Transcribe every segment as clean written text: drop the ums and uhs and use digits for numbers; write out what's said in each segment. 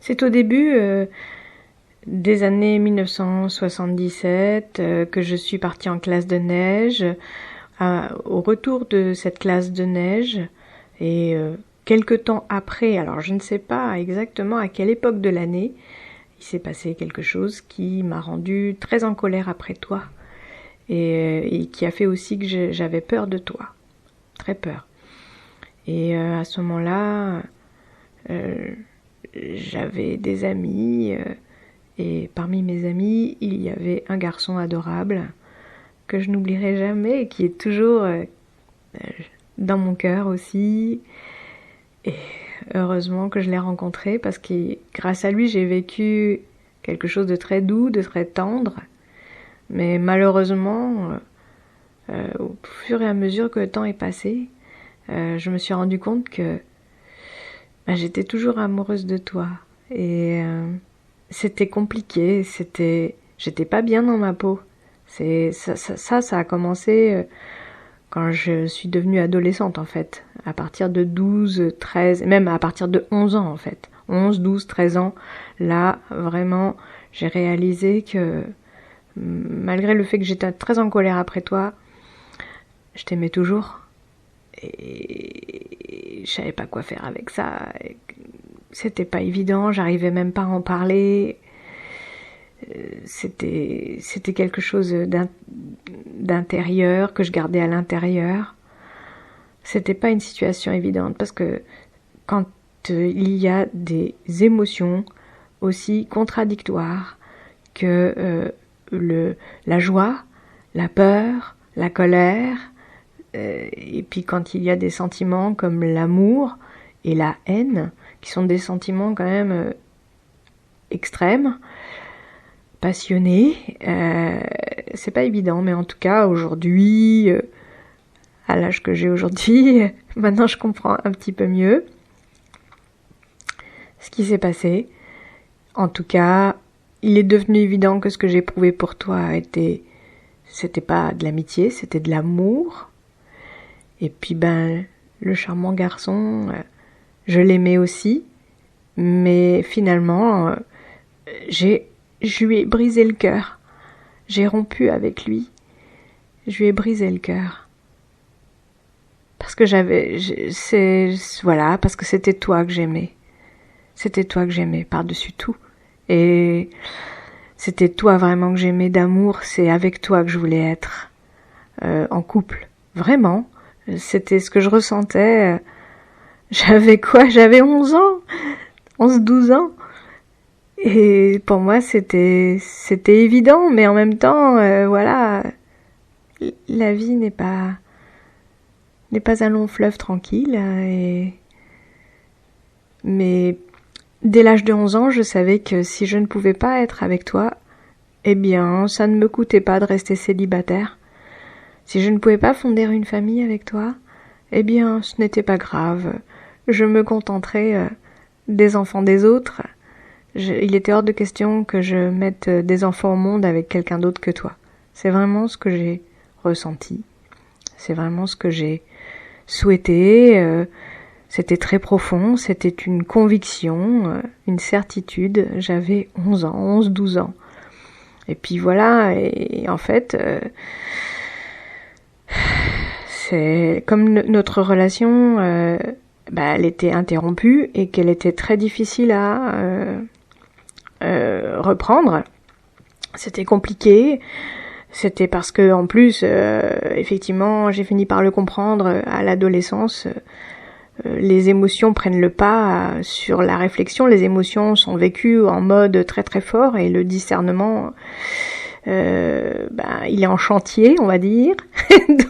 C'est au début des années 1977 que je suis partie en classe de neige. Au retour de cette classe de neige et quelque temps après, alors je ne sais pas exactement à quelle époque de l'année, il s'est passé quelque chose qui m'a rendue très en colère après toi et qui a fait aussi que j'avais peur de toi, très peur. Et à ce moment-là, euh, j'avais des amis et parmi mes amis, il y avait un garçon adorable que je n'oublierai jamais et qui est toujours dans mon cœur aussi. Et heureusement que je l'ai rencontré parce que grâce à lui, j'ai vécu quelque chose de très doux, de très tendre. Mais malheureusement, au fur et à mesure que le temps est passé, je me suis rendu compte que j'étais toujours amoureuse de toi. Et c'était compliqué, j'étais pas bien dans ma peau. Ça a commencé quand je suis devenue adolescente en fait. À partir de 12, 13, même à partir de 11 ans en fait. 11, 12, 13 ans, là vraiment j'ai réalisé que malgré le fait que j'étais très en colère après toi, je t'aimais toujours. Et je savais pas quoi faire avec ça. C'était pas évident, j'arrivais même pas à en parler. C'était quelque chose d'intérieur que je gardais à l'intérieur. C'était pas une situation évidente parce que quand il y a des émotions aussi contradictoires que la joie, la peur, la colère, et puis quand il y a des sentiments comme l'amour et la haine, qui sont des sentiments quand même extrêmes, passionnés, c'est pas évident, mais en tout cas aujourd'hui, à l'âge que j'ai aujourd'hui, maintenant je comprends un petit peu mieux ce qui s'est passé. En tout cas, il est devenu évident que ce que j'éprouvais pour toi c'était pas de l'amitié, c'était de l'amour. Et puis le charmant garçon, je l'aimais aussi, mais finalement, je lui ai brisé le cœur. J'ai rompu avec lui. Je lui ai brisé le cœur. Parce que parce que c'était toi que j'aimais. C'était toi que j'aimais par-dessus tout. Et c'était toi vraiment que j'aimais d'amour. C'est avec toi que je voulais être en couple. Vraiment. C'était ce que je ressentais. J'avais quoi? J'avais 11 ans. 11, 12 ans. Et pour moi, c'était évident. Mais en même temps, voilà, la vie n'est pas un long fleuve tranquille. Mais dès l'âge de 11 ans, je savais que si je ne pouvais pas être avec toi, eh bien, ça ne me coûtait pas de rester célibataire. Si je ne pouvais pas fonder une famille avec toi, eh bien, ce n'était pas grave. Je me contenterais des enfants des autres. Il était hors de question que je mette des enfants au monde avec quelqu'un d'autre que toi. C'est vraiment ce que j'ai ressenti. C'est vraiment ce que j'ai souhaité. C'était très profond, c'était une conviction, une certitude. J'avais 11 ans, 11, 12 ans. Et puis voilà, et en fait, c'est comme notre relation, elle était interrompue et qu'elle était très difficile à reprendre. C'était compliqué. C'était parce que en plus, effectivement, j'ai fini par le comprendre à l'adolescence. Les émotions prennent le pas sur la réflexion. Les émotions sont vécues en mode très très fort et le discernement, il est en chantier, on va dire.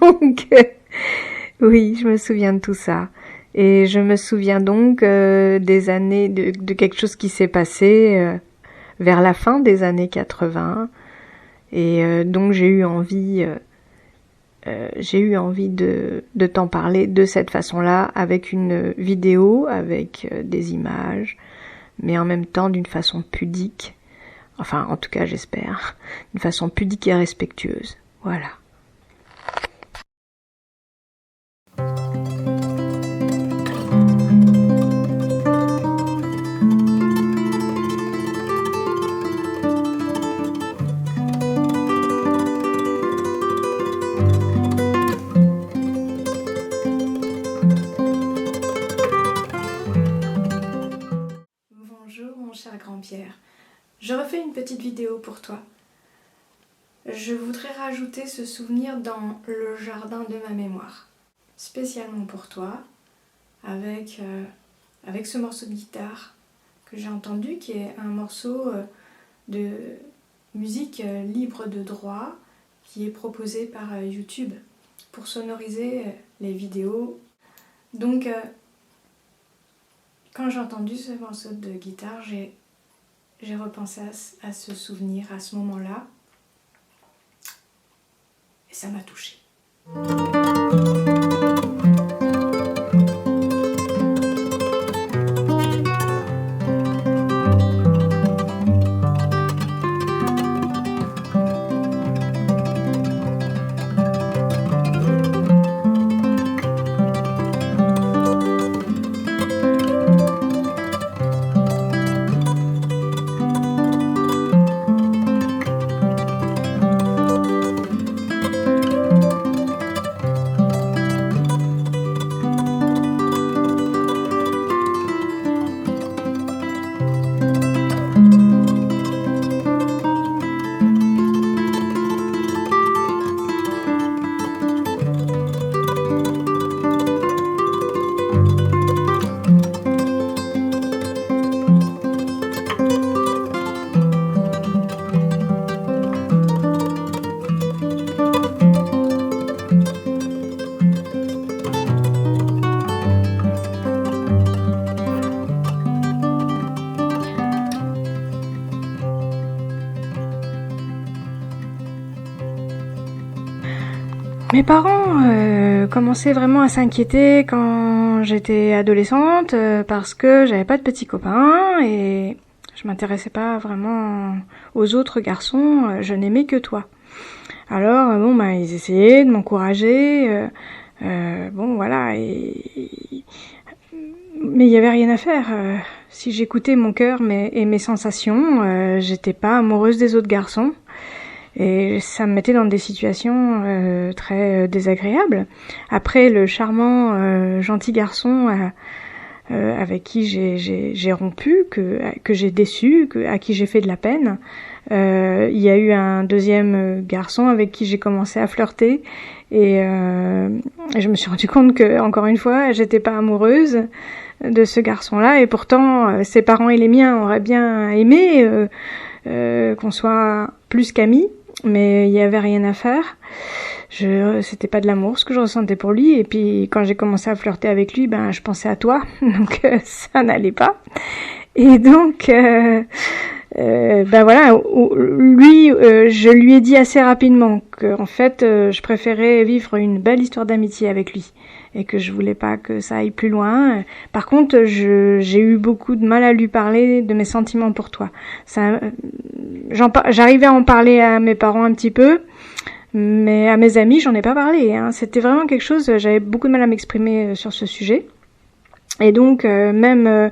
Donc, oui, je me souviens de tout ça. Et je me souviens donc des années, de quelque chose qui s'est passé vers la fin des années 80. Et donc j'ai eu envie de t'en parler de cette façon-là, avec une vidéo, avec des images, mais en même temps d'une façon pudique. Enfin, en tout cas, j'espère. D'une façon pudique et respectueuse. Voilà. Je refais une petite vidéo pour toi. Je voudrais rajouter ce souvenir dans le jardin de ma mémoire. Spécialement pour toi, avec ce morceau de guitare que j'ai entendu, qui est un morceau de musique libre de droit qui est proposé par YouTube pour sonoriser les vidéos. Donc, quand j'ai entendu ce morceau de guitare, j'ai repensé à ce souvenir, à ce moment-là, et ça m'a touchée. Mes parents commençaient vraiment à s'inquiéter quand j'étais adolescente parce que j'avais pas de petits copains et je m'intéressais pas vraiment aux autres garçons, je n'aimais que toi. Alors ils essayaient de m'encourager, bon voilà, mais il y avait rien à faire. Si j'écoutais mon cœur et mes sensations, j'étais pas amoureuse des autres garçons. Et ça me mettait dans des situations très désagréables. Après, le charmant, gentil garçon avec qui j'ai rompu, que j'ai déçu, à qui j'ai fait de la peine, il y a eu un deuxième garçon avec qui j'ai commencé à flirter. Et je me suis rendu compte que, encore une fois, j'étais pas amoureuse de ce garçon-là. Et pourtant, ses parents et les miens auraient bien aimé qu'on soit plus qu'amis. Mais il y avait rien à faire. C'était pas de l'amour ce que je ressentais pour lui. Et puis quand j'ai commencé à flirter avec lui, je pensais à toi, donc ça n'allait pas. Et donc voilà, lui, je lui ai dit assez rapidement que en fait, je préférais vivre une belle histoire d'amitié avec lui et que je voulais pas que ça aille plus loin. Par contre, j'ai eu beaucoup de mal à lui parler de mes sentiments pour toi. J'arrivais à en parler à mes parents un petit peu, mais à mes amis, j'en ai pas parlé. C'était vraiment quelque chose, j'avais beaucoup de mal à m'exprimer sur ce sujet. Et donc quand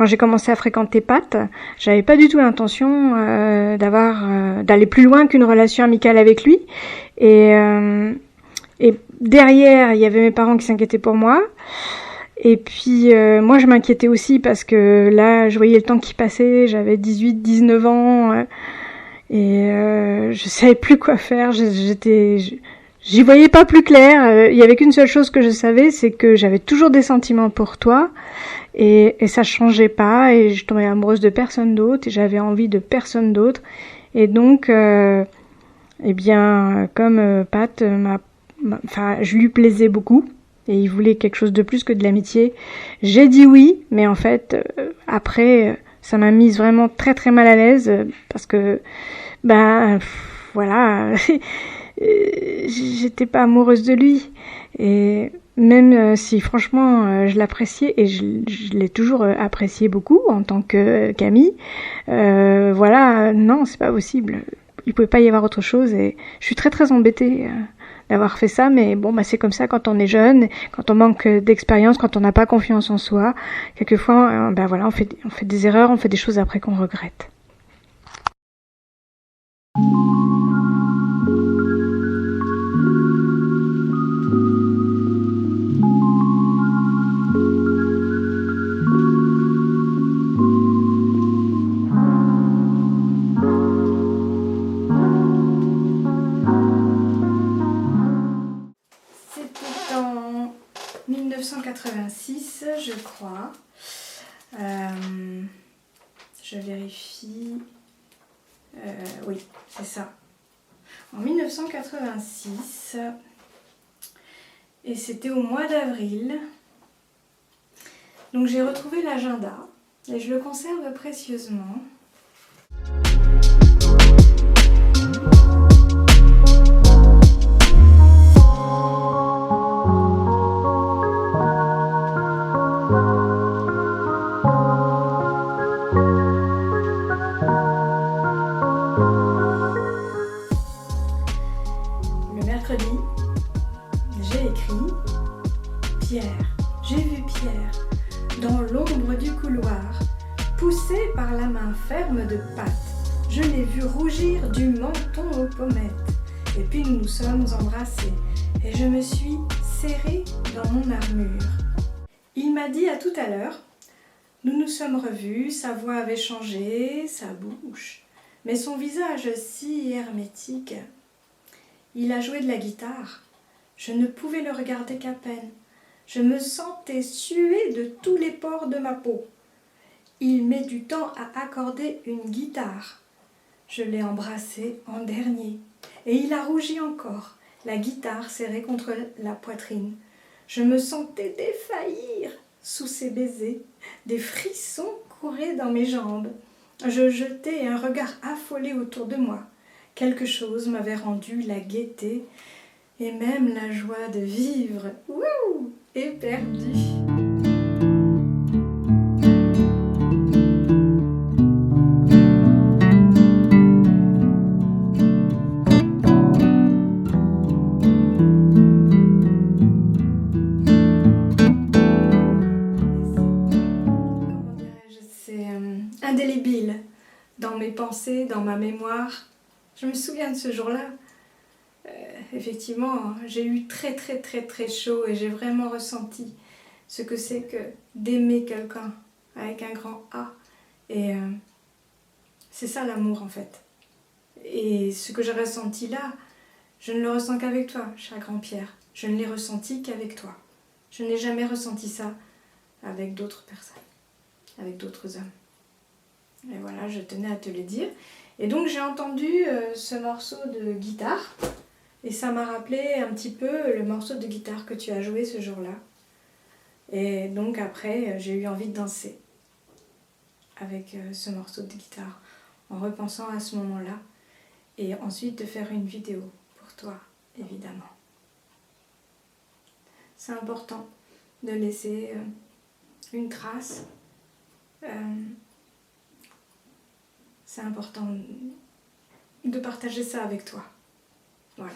j'ai commencé à fréquenter Pat, j'avais pas du tout l'intention d'aller plus loin qu'une relation amicale avec lui. Et derrière, il y avait mes parents qui s'inquiétaient pour moi. Et puis moi je m'inquiétais aussi parce que là je voyais le temps qui passait, j'avais 18-19 ans je savais plus quoi faire, j'y voyais pas plus clair. Il y avait qu'une seule chose que je savais, c'est que j'avais toujours des sentiments pour toi et ça changeait pas et je tombais amoureuse de personne d'autre et j'avais envie de personne d'autre. Et donc comme Pat je lui plaisais beaucoup. Et il voulait quelque chose de plus que de l'amitié. J'ai dit oui, mais en fait, après, ça m'a mise vraiment très très mal à l'aise parce que, voilà, j'étais pas amoureuse de lui. Et même si franchement, je l'appréciais et je l'ai toujours apprécié beaucoup en tant qu'amie, voilà, non, c'est pas possible. Il pouvait pas y avoir autre chose et je suis très très embêtée d'avoir fait ça, mais bon, c'est comme ça quand on est jeune, quand on manque d'expérience, quand on n'a pas confiance en soi. Quelquefois, on fait des erreurs, on fait des choses après qu'on regrette. en 1986, je crois. Je vérifie. Oui, c'est ça. En 1986. Et c'était au mois d'avril. Donc j'ai retrouvé l'agenda et je le conserve précieusement. Le mercredi, j'ai écrit Pierre. J'ai vu Pierre dans l'ombre du couloir, poussé par la main ferme de Pat. Je l'ai vu rougir du menton aux pommettes. Et puis nous nous sommes embrassés et je me suis serrée dans mon armure. Il m'a dit à tout à l'heure. Nous nous sommes revus, sa voix avait changé, sa bouche, mais son visage si hermétique. Il a joué de la guitare. Je ne pouvais le regarder qu'à peine. Je me sentais suer de tous les pores de ma peau. Il met du temps à accorder une guitare. Je l'ai embrassé en dernier. Et il a rougi encore, la guitare serrée contre la poitrine. Je me sentais défaillir sous ses baisers. Des frissons couraient dans mes jambes. Je jetai un regard affolé autour de moi. Quelque chose m'avait rendu la gaieté et même la joie de vivre. Wouh! Éperdue. Indélébile dans mes pensées, dans ma mémoire. Je me souviens de ce jour-là. Effectivement, j'ai eu très chaud et j'ai vraiment ressenti ce que c'est que d'aimer quelqu'un avec un grand A. Et c'est ça l'amour en fait. Et ce que j'ai ressenti là, je ne le ressens qu'avec toi, cher grand-Pierre. Je ne l'ai ressenti qu'avec toi. Je n'ai jamais ressenti ça avec d'autres personnes, avec d'autres hommes. Et voilà, je tenais à te le dire. Et donc j'ai entendu ce morceau de guitare et ça m'a rappelé un petit peu le morceau de guitare que tu as joué ce jour-là. Et donc après, j'ai eu envie de danser avec ce morceau de guitare en repensant à ce moment-là et ensuite de faire une vidéo pour toi, évidemment. C'est important de laisser une trace. C'est important de partager ça avec toi. Voilà.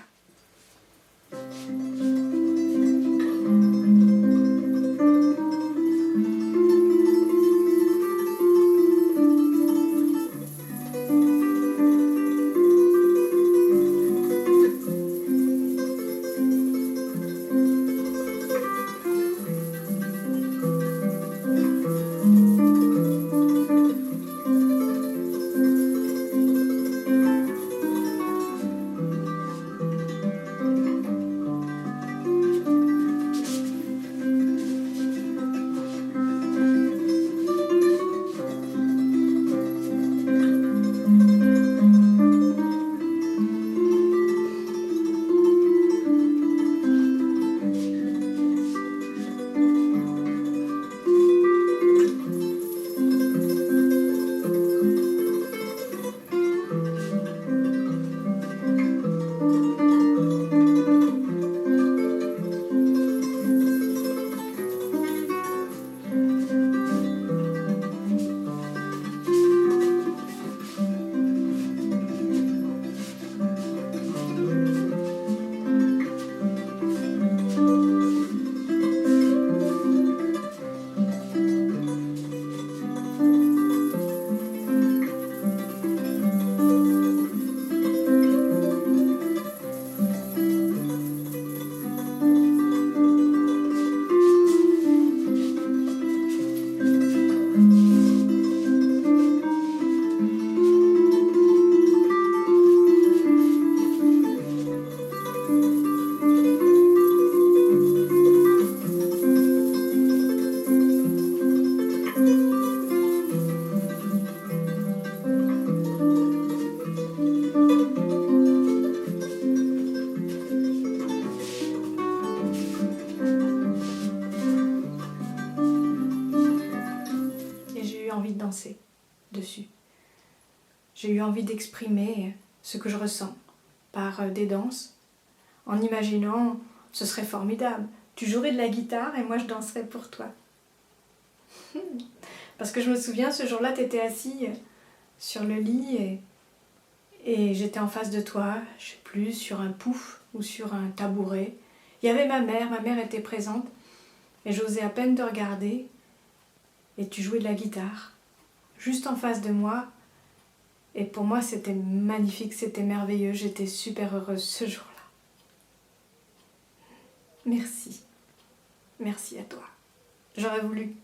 danser dessus. J'ai eu envie d'exprimer ce que je ressens par des danses, en imaginant ce serait formidable. Tu jouerais de la guitare et moi je danserais pour toi. Parce que je me souviens, ce jour-là, tu étais assis sur le lit et j'étais en face de toi, je sais plus, sur un pouf ou sur un tabouret. Il y avait ma mère était présente et j'osais à peine te regarder et tu jouais de la guitare juste en face de moi. Et pour moi, c'était magnifique, c'était merveilleux, j'étais super heureuse ce jour-là. Merci. Merci à toi. J'aurais voulu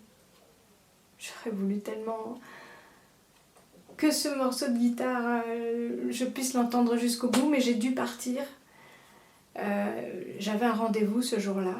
tellement que ce morceau de guitare, je puisse l'entendre jusqu'au bout, mais j'ai dû partir. J'avais un rendez-vous ce jour-là.